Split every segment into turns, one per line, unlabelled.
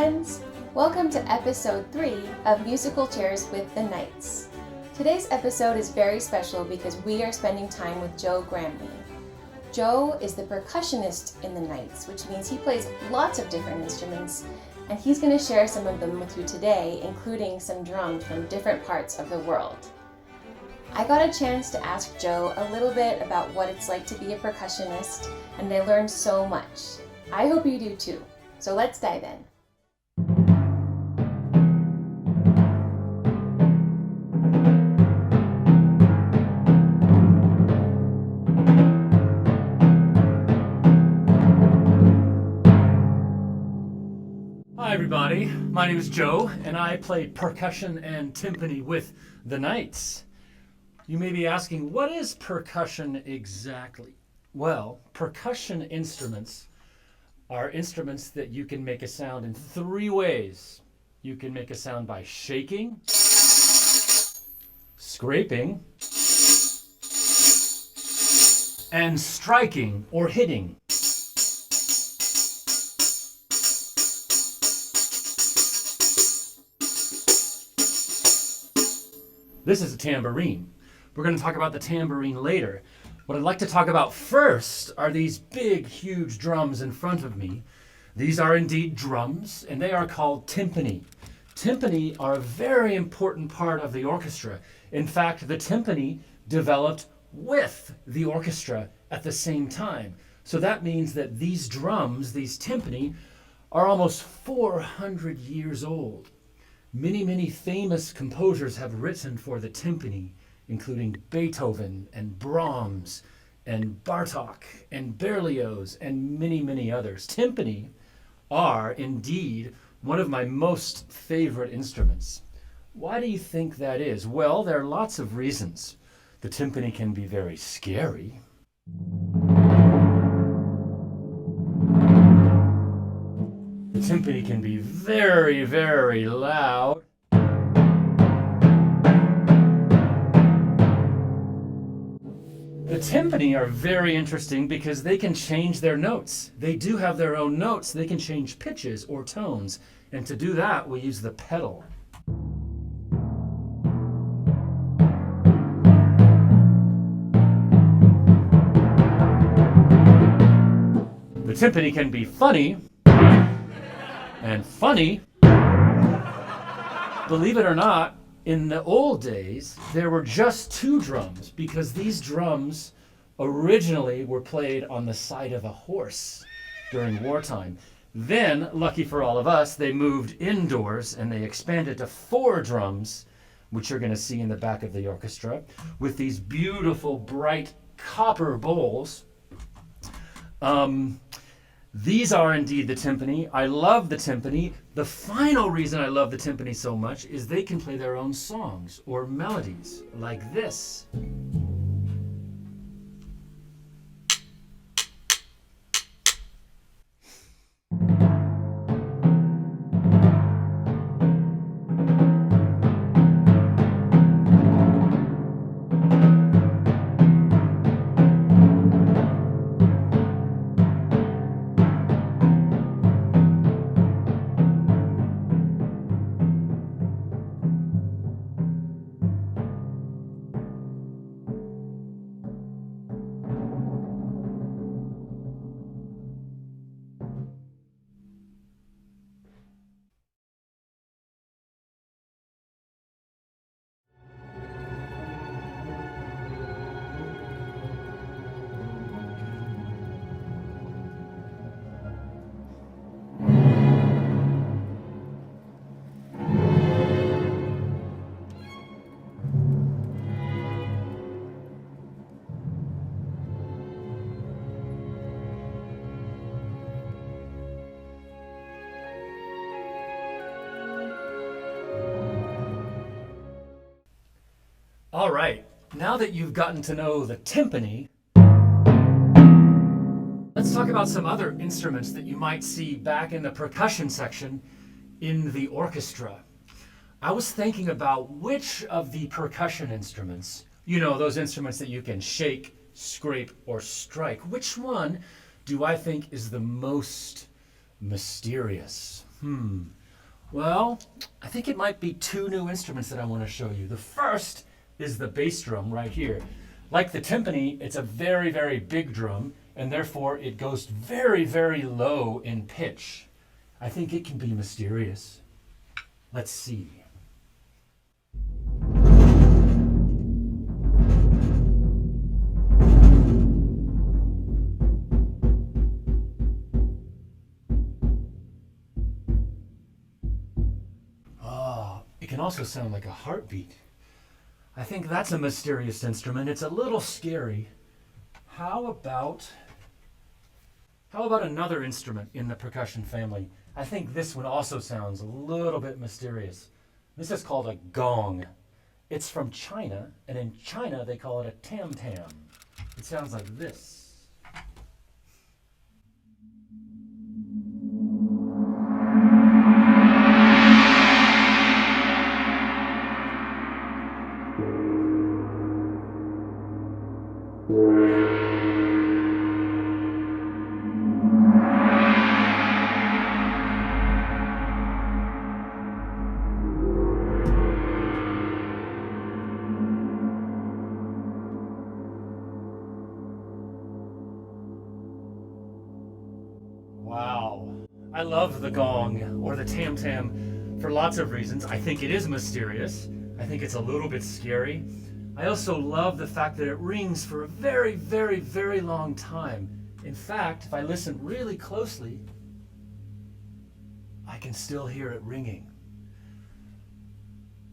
friends! Welcome to episode 3 of Musical Chairs with the Knights. Today's episode is very special because we are spending time with Joe Gramley. Joe is the percussionist in the Knights, which means he plays lots of different instruments, and he's going to share some of them with you today, including some drums from different parts of the world. I got a chance to ask Joe a little bit about what it's like to be a percussionist, and I learned so much. I hope you do too. So let's dive in.
Hi everybody, my name is Joe and I play percussion and timpani with the Knights. You may be asking, what is percussion exactly? Well, percussion instruments are instruments that you can make a sound in 3 ways. You can make a sound by shaking, scraping, and striking or hitting. This is a tambourine. We're going to talk about the tambourine later. What I'd like to talk about first are these big, huge drums in front of me. These are indeed drums, and they are called timpani. Timpani are a very important part of the orchestra. In fact, the timpani developed with the orchestra at the same time. So that means that these drums, these timpani, are almost 400 years old. Many famous composers have written for the timpani, including Beethoven and Brahms and Bartók and Berlioz and many others. Timpani are indeed one of my most favorite instruments. Why do you think that is? Well, there are lots of reasons. The timpani can be very scary. The timpani can be very loud. The timpani are very interesting because they can change their notes. They do have their own notes. They can change pitches or tones. And to do that, we use the pedal. The timpani can be funny. And funny, believe it or not, in the old days, there were just 2 drums because these drums originally were played on the side of a horse during wartime. Then, lucky for all of us, they moved indoors and they expanded to 4 drums, which you're going to see in the back of the orchestra, with these beautiful, bright copper bowls. These are indeed the timpani. I love the timpani. The final reason I love the timpani so much is they can play their own songs or melodies like this. All right, now that you've gotten to know the timpani, let's talk about some other instruments that you might see back in the percussion section in the orchestra. I was thinking about which of the percussion instruments, you know, those instruments that you can shake, scrape, or strike, which one do I think is the most mysterious? Well, I think it might be two new instruments that I want to show you. The first is the bass drum right here. Like the timpani, it's a very, very big drum, and therefore it goes very, very low in pitch. I think it can be mysterious. Let's see. It can also sound like a heartbeat. I think that's a mysterious instrument. It's a little scary. How about another instrument in the percussion family? I think this one also sounds a little bit mysterious. This is called a gong. It's from China, and in China they call it a tam-tam. It sounds like this. Wow. I love the gong or the tam-tam for lots of reasons. I think it is mysterious. I think it's a little bit scary. I also love the fact that it rings for a very, very, very long time. In fact, if I listen really closely, I can still hear it ringing.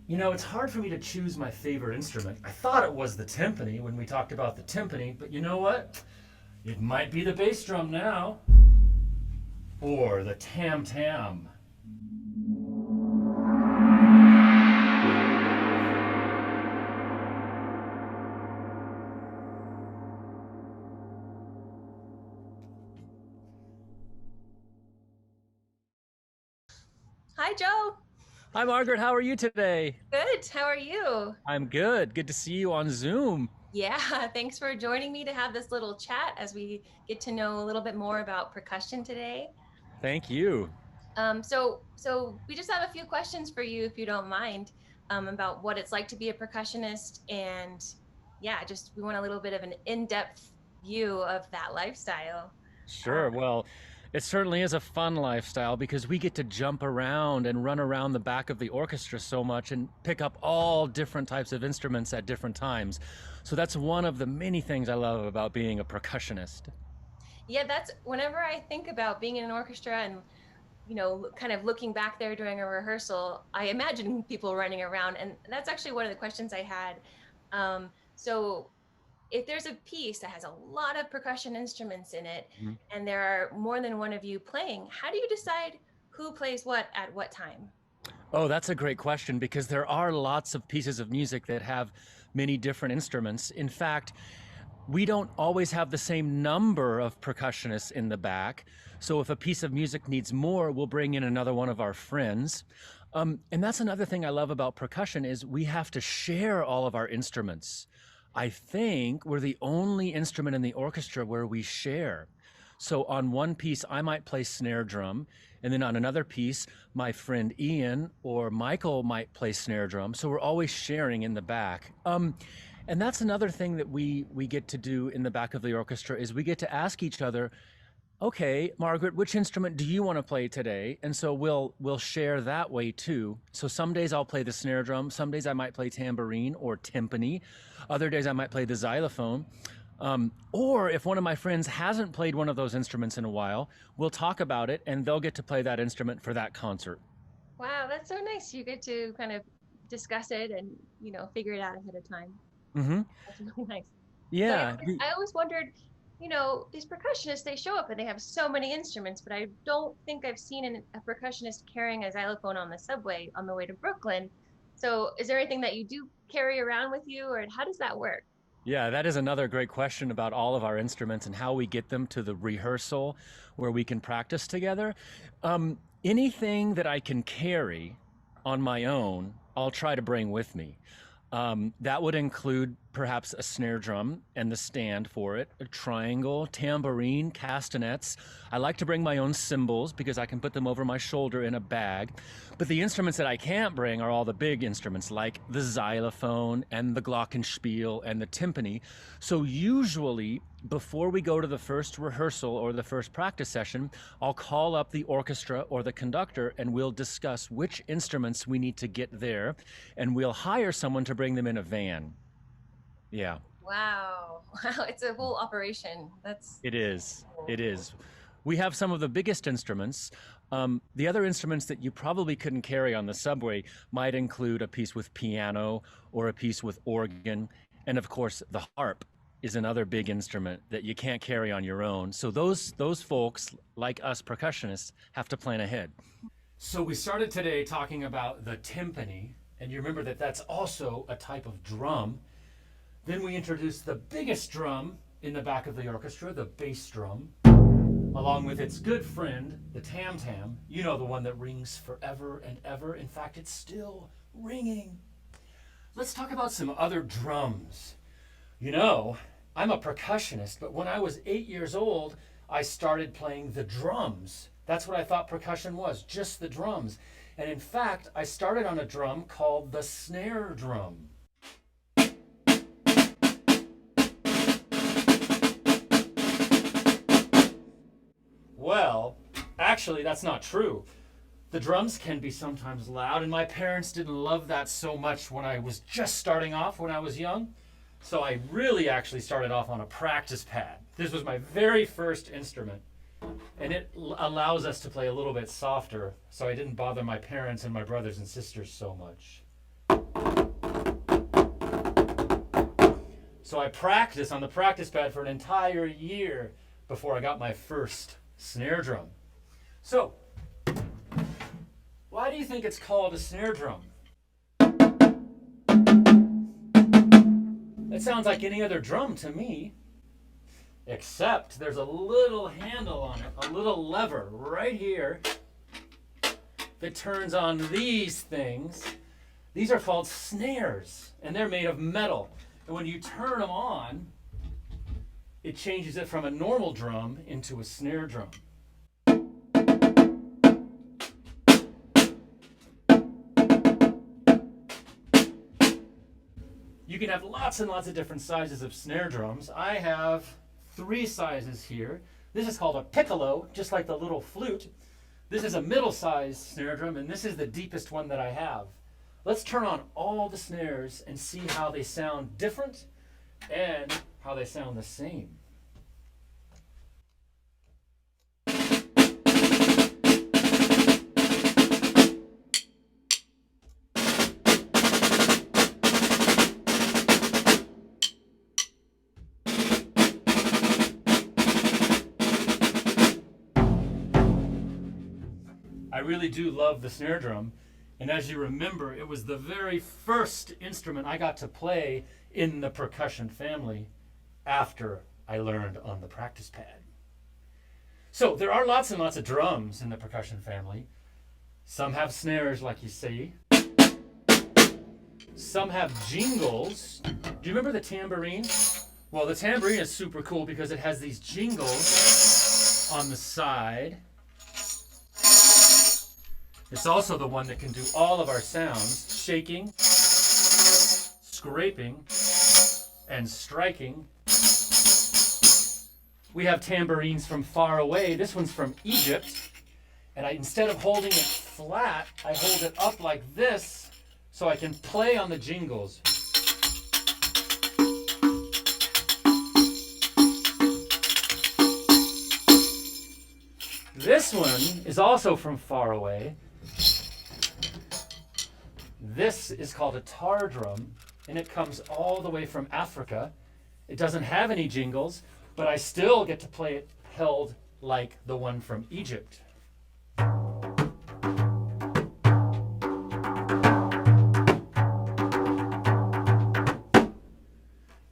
You know, it's hard for me to choose my favorite instrument. I thought it was the timpani when we talked about the timpani, but you know what? It might be the bass drum now. Or the tam-tam.
Hi, Joe.
Hi, Margaret. How are you today?
Good. How are you?
I'm good. Good to see you on Zoom.
Yeah, thanks for joining me to have this little chat as we get to know a little bit more about percussion today.
Thank you.
So we just have a few questions for you, if you don't mind, about what it's like to be a percussionist, and yeah, just we want a little bit of an in-depth view of that lifestyle.
Sure. Well, it certainly is a fun lifestyle because we get to jump around and run around the back of the orchestra so much and pick up all different types of instruments at different times. So that's one of the many things I love about being a percussionist.
Yeah, that's whenever I think about being in an orchestra and kind of looking back there during a rehearsal, I imagine people running around, and that's actually one of the questions I had. So if there's a piece that has a lot of percussion instruments in it,
Mhm.
and there are more than one of you playing, how do you decide who plays what at what time?
Oh, that's a great question because there are lots of pieces of music that have many different instruments. In fact, we don't always have the same number of percussionists in the back. So if a piece of music needs more, we'll bring in another one of our friends. And that's another thing I love about percussion is we have to share all of our instruments. I think we're the only instrument in the orchestra where we share. So on one piece, I might play snare drum, and then on another piece, my friend Ian or Michael might play snare drum. So we're always sharing in the back. And that's another thing that we get to do in the back of the orchestra is we get to ask each other, okay, Margaret, which instrument do you want to play today? And so we'll share that way too. So some days I'll play the snare drum, some days I might play tambourine or timpani, other days I might play the xylophone. Or if one of my friends hasn't played one of those instruments in a while, we'll talk about it and they'll get to play that instrument for that concert.
Wow, that's so nice. You get to kind of discuss it and figure it out ahead of time.
Hmm.
That's really nice. So
Yeah.
I always wondered, these percussionists, they show up and they have so many instruments, but I don't think I've seen a percussionist carrying a xylophone on the subway on the way to Brooklyn. So is there anything that you do carry around with you, or how does that work?
Yeah, that is another great question about all of our instruments and how we get them to the rehearsal where we can practice together. Anything that I can carry on my own, I'll try to bring with me. That would include perhaps a snare drum and the stand for it, a triangle, tambourine, castanets. I like to bring my own cymbals because I can put them over my shoulder in a bag. But the instruments that I can't bring are all the big instruments like the xylophone and the glockenspiel and the timpani. So usually, before we go to the first rehearsal or the first practice session, I'll call up the orchestra or the conductor and we'll discuss which instruments we need to get there, and we'll hire someone to bring them in a van. Yeah.
Wow. Wow, it's a whole operation.
It is. It is. We have some of the biggest instruments. The other instruments that you probably couldn't carry on the subway might include a piece with piano or a piece with organ. And of course, the harp is another big instrument that you can't carry on your own. So those folks, like us percussionists, have to plan ahead.
So we started today talking about the timpani, and you remember that that's also a type of drum. Then we introduced the biggest drum in the back of the orchestra, the bass drum, along with its good friend, the tam-tam. You know, the one that rings forever and ever. In fact, it's still ringing. Let's talk about some other drums. You know, I'm a percussionist, but when I was 8 years old, I started playing the drums. That's what I thought percussion was, just the drums. And in fact, I started on a drum called the snare drum. Well, actually, that's not true. The drums can be sometimes loud, and my parents didn't love that so much when I was just starting off when I was young. So I really actually started off on a practice pad. This was my very first instrument, and it allows us to play a little bit softer, so I didn't bother my parents and my brothers and sisters so much. So I practiced on the practice pad for an entire year before I got my first snare drum. So, why do you think it's called a snare drum? It sounds like any other drum to me, except there's a little handle on it, a little lever right here that turns on these things. These are called snares, and they're made of metal. And when you turn them on, it changes it from a normal drum into a snare drum. You can have lots and lots of different sizes of snare drums. I have 3 sizes here. This is called a piccolo, just like the little flute. This is a middle-sized snare drum, and this is the deepest one that I have. Let's turn on all the snares and see how they sound different and how they sound the same. I really do love the snare drum, and as you remember, it was the very first instrument I got to play in the percussion family after I learned on the practice pad. So there are lots and lots of drums in the percussion family. Some have snares, like you see. Some have jingles. Do you remember the tambourine? Well, the tambourine is super cool because it has these jingles on the side. It's also the one that can do all of our sounds: shaking, scraping, and striking. We have tambourines from far away. This one's from Egypt. And instead of holding it flat, I hold it up like this so I can play on the jingles. This one is also from far away. This is called a tar drum, and it comes all the way from Africa. It doesn't have any jingles, but I still get to play it held like the one from Egypt.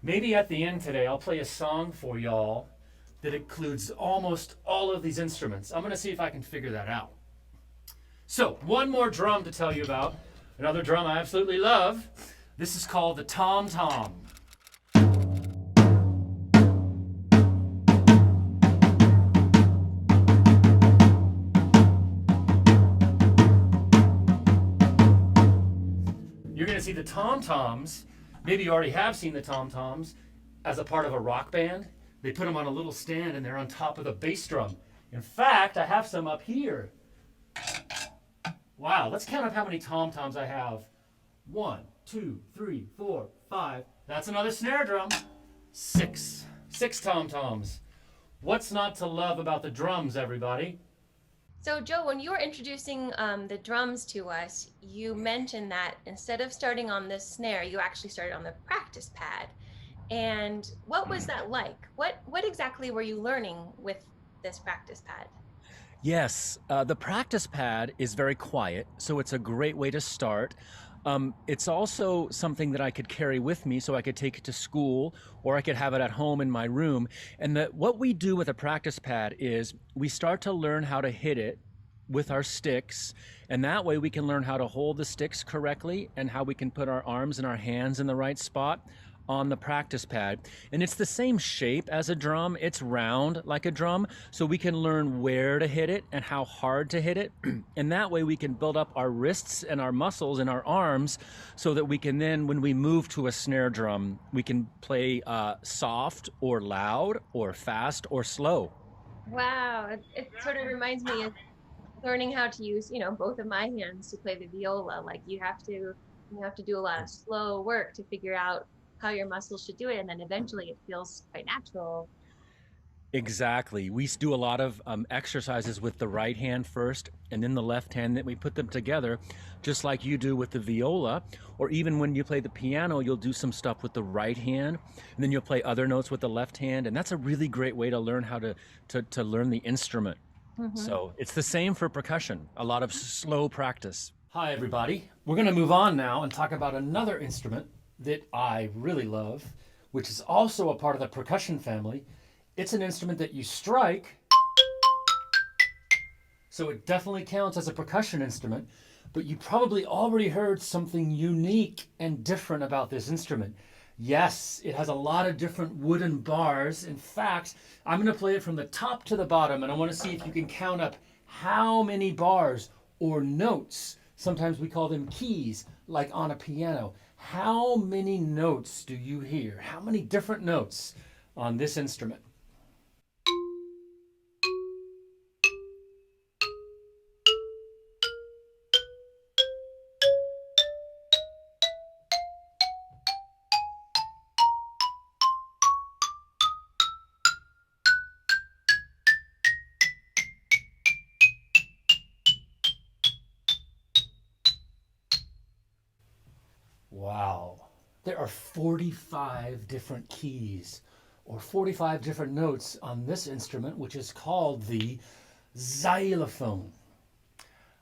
Maybe at the end today, I'll play a song for y'all that includes almost all of these instruments. I'm going to see if I can figure that out. So, one more drum to tell you about. Another drum I absolutely love. This is called the tom-tom. you're going to see the tom-toms. Maybe you already have seen the tom-toms as a part of a rock band. They put them on a little stand and they're on top of the bass drum. In fact, I have some up here. Wow, let's count up how many tom-toms I have. 1, 2, 3, 4, 5. That's another snare drum. 6. 6 tom-toms. What's not to love about the drums, everybody?
So Joe, when you were introducing the drums to us, you mentioned that instead of starting on the snare, you actually started on the practice pad. And what was that like? What exactly were you learning with this practice pad?
Yes, the practice pad is very quiet, so it's a great way to start. It's also something that I could carry with me, so I could take it to school, or I could have it at home in my room. And what we do with a practice pad is we start to learn how to hit it with our sticks, and that way we can learn how to hold the sticks correctly and how we can put our arms and our hands in the right spot on the practice pad. And it's the same shape as a drum. It's round like a drum, so we can learn where to hit it and how hard to hit it. And that way we can build up our wrists and our muscles and our arms so that we can then, when we move to a snare drum, we can play soft or loud or fast or slow.
Wow, it sort of reminds me of learning how to use, both of my hands to play the viola. Like you have to do a lot of slow work to figure out how your muscles should do it, and then eventually it feels quite natural.
Exactly. We do a lot of exercises with the right hand first and then the left hand, that we put them together just like you do with the viola, or even when you play the piano, you'll do some stuff with the right hand and then you'll play other notes with the left hand, and that's a really great way to learn how to learn the instrument. So it's the same for percussion, a lot of slow practice.
Hi, everybody. We're going to move on now and talk about another instrument that I really love, which is also a part of the percussion family. It's an instrument that you strike, so it definitely counts as a percussion instrument, but you probably already heard something unique and different about this instrument. Yes, it has a lot of different wooden bars. In fact, I'm going to play it from the top to the bottom, and I want to see if you can count up how many bars or notes, sometimes we call them keys, like on a piano. How many notes do you hear? How many different notes on this instrument? Wow, there are 45 different keys or 45 different notes on this instrument, which is called the xylophone.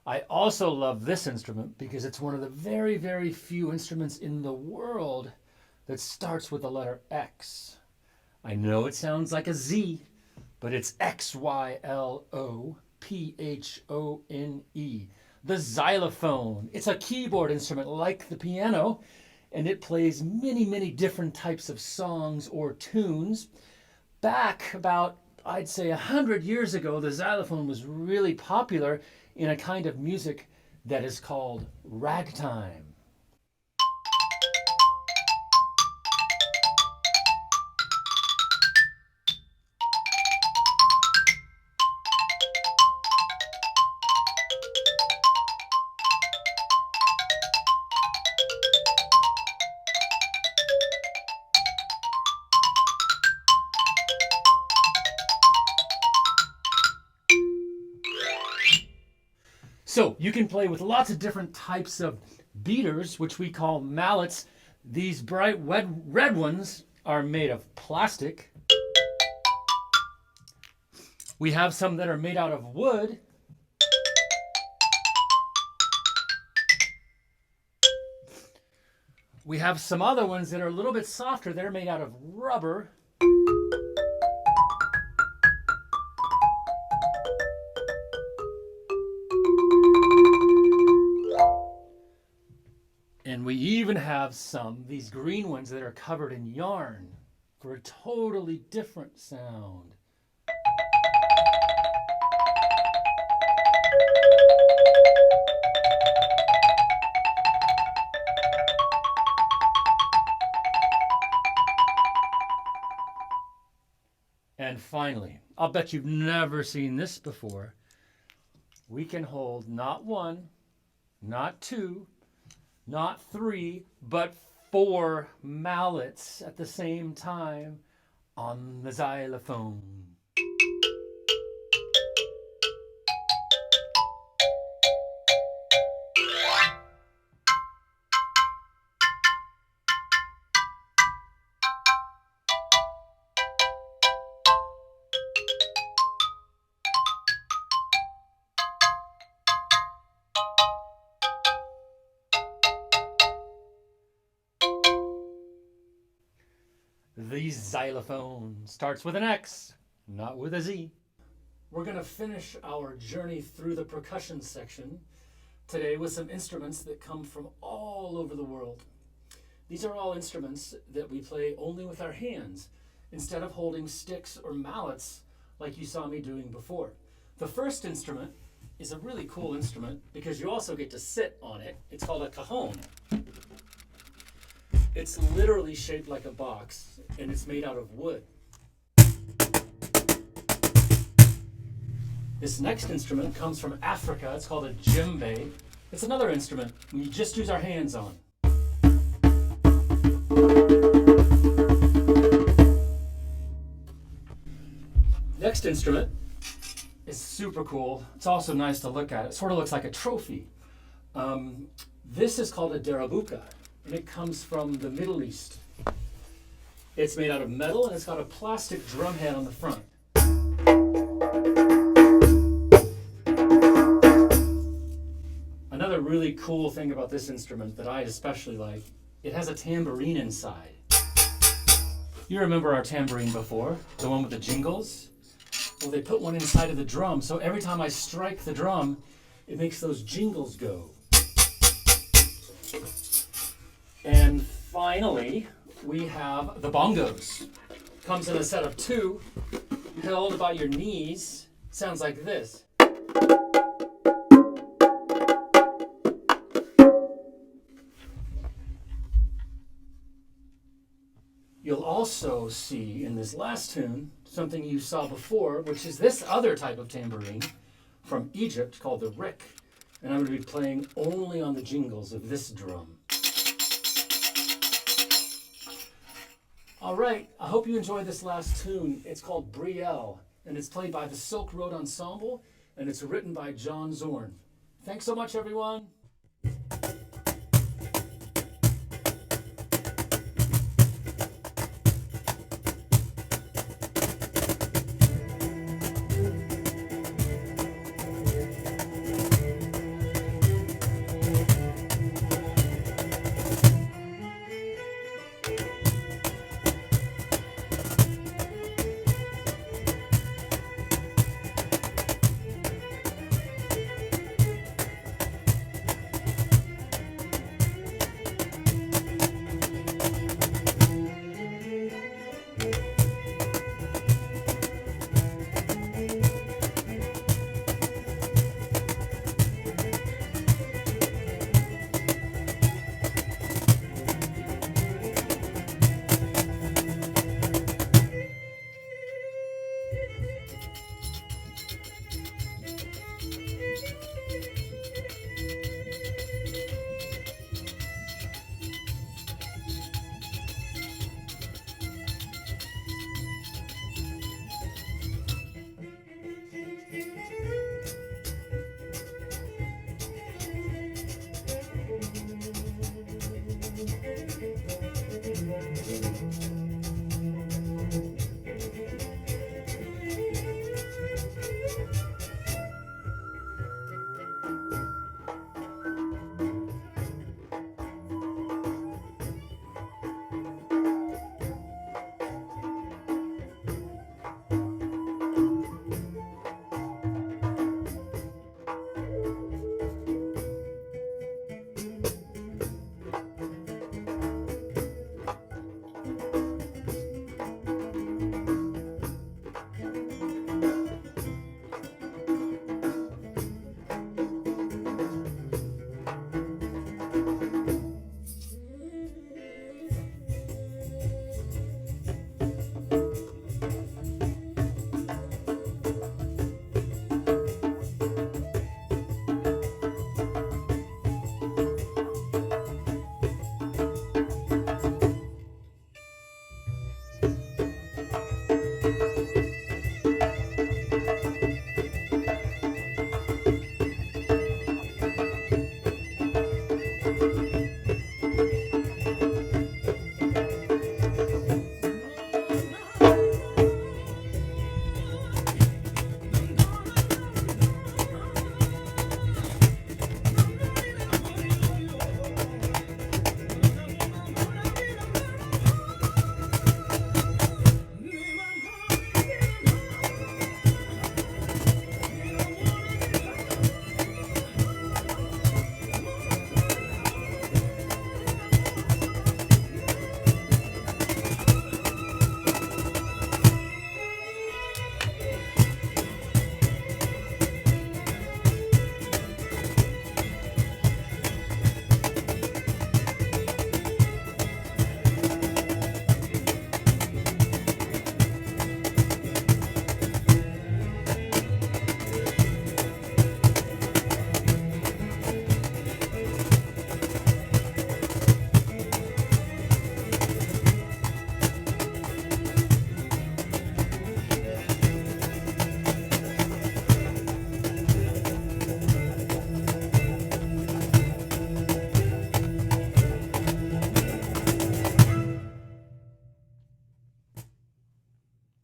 I also love this instrument because it's one of the very, very few instruments in the world that starts with the letter X. I know it sounds like a Z, but it's Xylophone. The xylophone. It's a keyboard instrument like the piano, and it plays many, many different types of songs or tunes. Back about, I'd say, 100 years ago, the xylophone was really popular in a kind of music that is called ragtime. So you can play with lots of different types of beaters, which we call mallets. These bright red ones are made of plastic. We have some that are made out of wood. We have some other ones that are a little bit softer. They're made out of rubber. And we even have these green ones that are covered in yarn for a totally different sound. And finally, I'll bet you've never seen this before. We can hold not one, not two, not three, but 4 mallets at the same time on the xylophone. The xylophone starts with an X, not with a Z. We're going to finish our journey through the percussion section today with some instruments that come from all over the world. These are all instruments that we play only with our hands instead of holding sticks or mallets like you saw me doing before. The first instrument is a really cool instrument because you also get to sit on it. It's called a cajon. It's literally shaped like a box, and it's made out of wood. This next instrument comes from Africa. It's called a djembe. It's another instrument we just use our hands on. Next instrument is super cool. It's also nice to look at. It sort of looks like a trophy. This is called a derabuka. And it comes from the Middle East. It's made out of metal and it's got a plastic drum head on the front. Another really cool thing about this instrument that I especially like, it has a tambourine inside. You remember our tambourine before, the one with the jingles? Well, they put one inside of the drum, so every time I strike the drum, it makes those jingles go. And finally, we have the bongos. Comes in a set of 2, held by your knees. Sounds like this. You'll also see in this last tune something you saw before, which is this other type of tambourine from Egypt called the rick. And I'm going to be playing only on the jingles of this drum. All right, I hope you enjoyed this last tune. It's called Brielle, and it's played by the Silk Road Ensemble, and it's written by John Zorn. Thanks so much, everyone.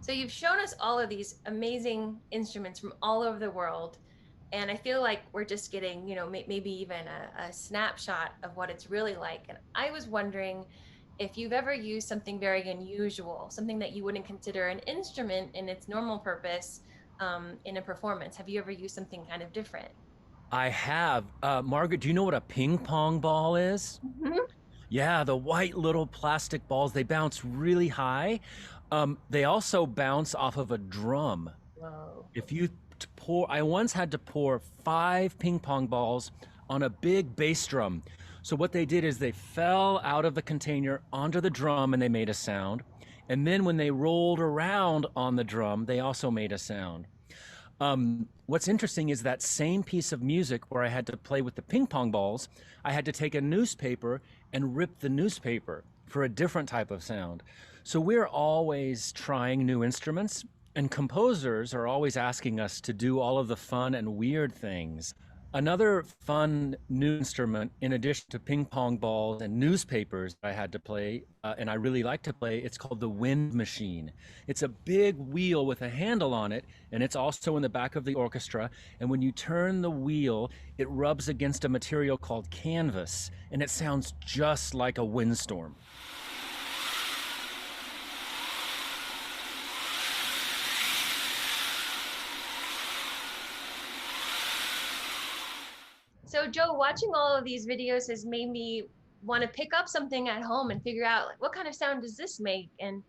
So you've shown us all of these amazing instruments from all over the world. And I feel like we're just getting, maybe even a snapshot of what it's really like. And I was wondering if you've ever used something very unusual, something that you wouldn't consider an instrument in its normal purpose, in a performance. Have you ever used something kind of different?
I have. Margaret, do you know what a ping pong ball is?
Mhm.
Yeah, the white little plastic balls, they bounce really high. They also bounce off of a drum.
Whoa.
If you I once had to pour 5 ping pong balls on a big bass drum. So what they did is they fell out of the container onto the drum and they made a sound. And then when they rolled around on the drum, they also made a sound. What's interesting is that same piece of music where I had to play with the ping pong balls, I had to take a newspaper and rip the newspaper for a different type of sound. So we're always trying new instruments, and composers are always asking us to do all of the fun and weird things. Another fun new instrument, in addition to ping pong balls and newspapers I had to play, and I really like to play, it's called the wind machine. It's a big wheel with a handle on it, and it's also in the back of the orchestra. And when you turn the wheel, it rubs against a material called canvas, and it sounds just like a windstorm.
So Joe, watching all of these videos has made me want to pick up something at home and figure out like what kind of sound does this make? And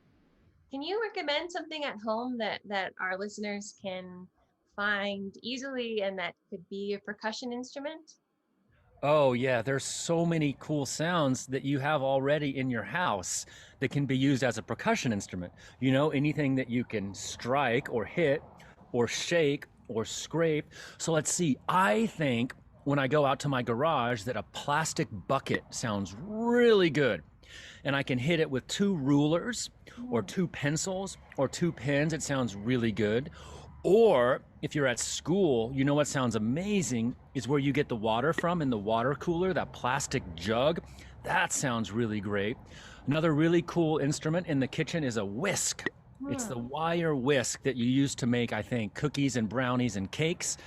can you recommend something at home that our listeners can find easily and that could be a percussion instrument?
Oh, yeah, there's so many cool sounds that you have already in your house that can be used as a percussion instrument. You know, anything that you can strike or hit or shake or scrape. So let's see. I think when I go out to my garage that a plastic bucket sounds really good. And I can hit it with 2 rulers or 2 pencils or 2 pens. It sounds really good. Or if you're at school, you know what sounds amazing is where you get the water from in the water cooler, that plastic jug. That sounds really great. Another really cool instrument in the kitchen is a whisk. It's the wire whisk that you use to make, I think, cookies and brownies and cakes.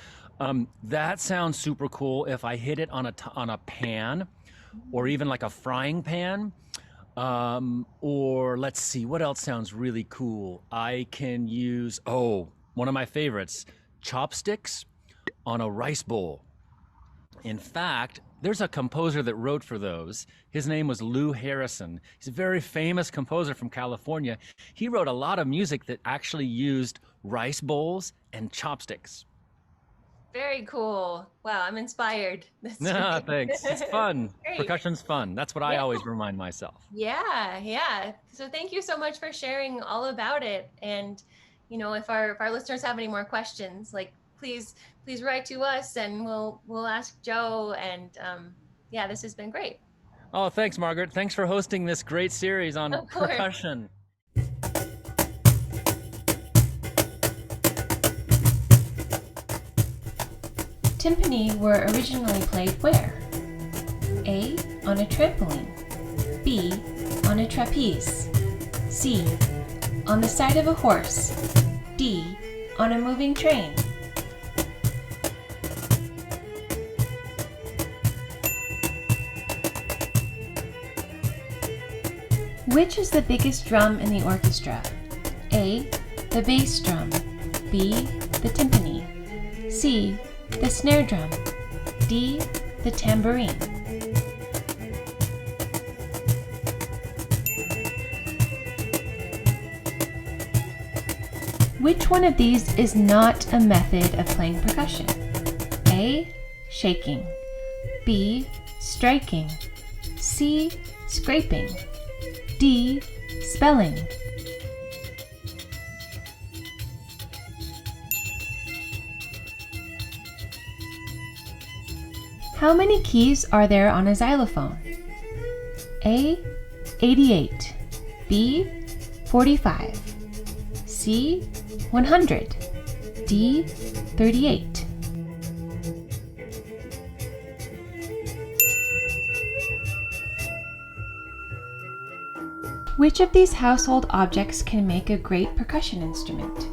That sounds super cool if I hit it on a pan or even like a frying pan. Or let's see, what else sounds really cool? I can use, one of my favorites, chopsticks on a rice bowl. In fact, there's a composer that wrote for those. His name was Lou Harrison. He's a very famous composer from California. He wrote a lot of music that actually used rice bowls and chopsticks.
Very cool. Wow, I'm inspired.
No, thanks. It's fun.
Great.
Percussion's fun. That's what I always remind myself.
Yeah. So thank you so much for sharing all about it. And if our listeners have any more questions, like please write to us and we'll ask Joe. And this has been great.
Oh, thanks, Margaret. Thanks for hosting this great series on
Of course.
percussion.
Timpani were originally played where? A. On a trampoline. B. On a trapeze. C. On the side of a horse. D. On a moving train. Which is the biggest drum in the orchestra? A. The bass drum. B. The timpani. C. The snare drum. D. The tambourine. Which one of these is not a method of playing percussion? A. Shaking. B. Striking. C. Scraping. D. Spelling. How many keys are there on a xylophone? A. 88. B. 45. C. 100. D. 38. Which of these household objects can make a great percussion instrument?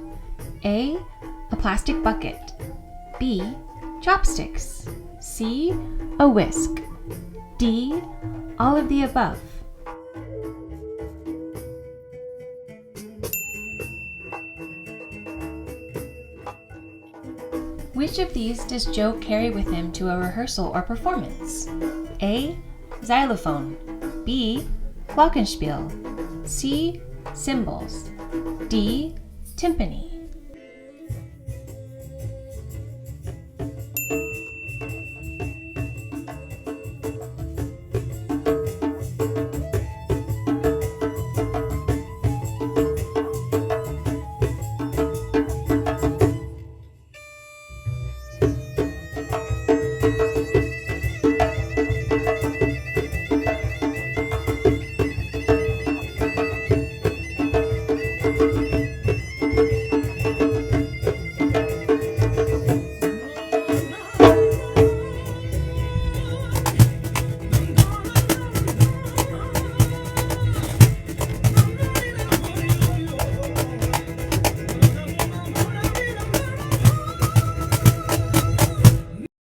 A plastic bucket. B, chopsticks. C, a whisk. D, all of the above. Which of these does Joe carry with him to a rehearsal or performance? A, xylophone. B, glockenspiel. C, cymbals. D, timpani.